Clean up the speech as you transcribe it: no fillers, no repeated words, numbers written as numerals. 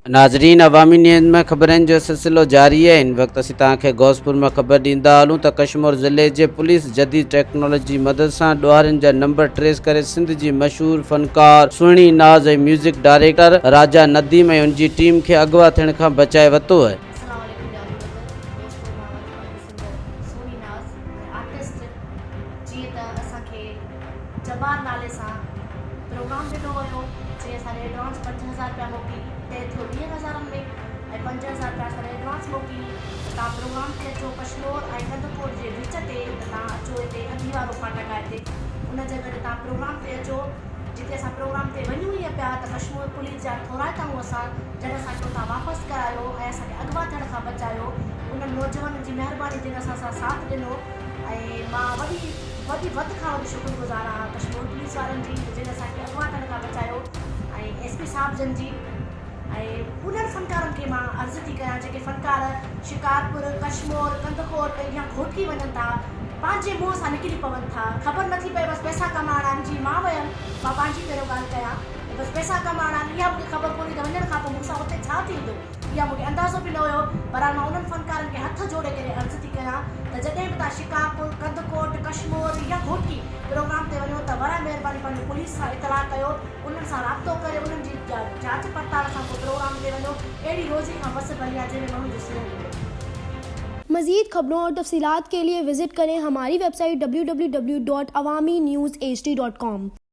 नाज़रीन, अवामी न्यूज़ में ख़बरनि जो सिलसिलो जारी है। इन वक्त असीं तव्हांखे गौसपुर में ख़बर ॾींदा हलूं त कश्मीर ज़िले जे पुलिस जदीद टेक्नोलॉजी जी मदद सां ॾुहारियुनि जा नंबर ट्रेस करे सिंध जी मशहूर फनकार सुहिणी नाज़ ऐं म्यूज़िक डायरेक्टर राजा नदीम ऐं उनजी टीम खे अगवा थियण खां बचाए वरितो है। जबान नाले सां प्रोग्राम ॾिनो हुयो जे असांखे एडवांस 5000 रुपया मोकिली तय थियो 20,000 में ऐं 5000 रुपया असांखे एडवांस मोकिली। तव्हां प्रोग्राम ते अचो कश्मीर ऐं कंदकोट जे विच ते तव्हां अचो हिते अधी वारो फाटक आहे हिते उन जॻह ते तव्हां प्रोग्राम ते अचो। जिते असां प्रोग्राम ते वञूं ई पिया त कश्मीर पुलिस जा थोराइताऊं असां जॾहिं असांखे उतां वापसि करायो ऐं असांखे अगवा थियण खां बचायो। उन्हनि नौजवाननि जी महिरबानी जिन असां साथ ॾिनो ऐं मां वॾी वधि खां वधि शुक्रगुज़ार आहियां कश्मीर पुलिस वारनि जी जिन असांखे अगवा थियण खां बचायो ऐं SP साहिब जन जी ऐं उन्हनि फ़नकारनि खे मां अर्ज़ु थी कयां जेके फ़नकार शिकारपुर कश्मीर कंदकोट या घोटकी वञनि था पंहिंजे मुंहं सां निकिरी पवनि था। ख़बर नथी पए बसि पैसा कमाइणा आहिनि। जी मां वियमि मां पंहिंजी पहिरियों ॻाल्हि कयां बसि पैसा कमाइणा आहिनि इहा मूंखे ख़बर कोन्हे त वञण खां पोइ मूंसां हुते छा थींदो इहा मूंखे अंदाज़ो बि न हुयो। पर मां उन्हनि फ़नकारनि खे हथ जोड़े करे अर्ज़ु थी कयां त जॾहिं बि तव्हां शिकारपुर कंदकोट कश्मीर या घोटकी प्रोग्राम ते वञो त वरा महिरबानी पंहिंजी पुलिस सां इतलाह कयो उन्हनि सां राब्तो करे उन्हनि जी जांच पड़ताल सां पोइ प्रोग्राम ते वञो। अहिड़ी रोज़ी खां बस भली आहे जंहिंमें माण्हू जो सिर मिले। मज़ीद खबरों और तफसीलात के लिए विजिट करें हमारी वेबसाइट www.awamiNewsHD.com।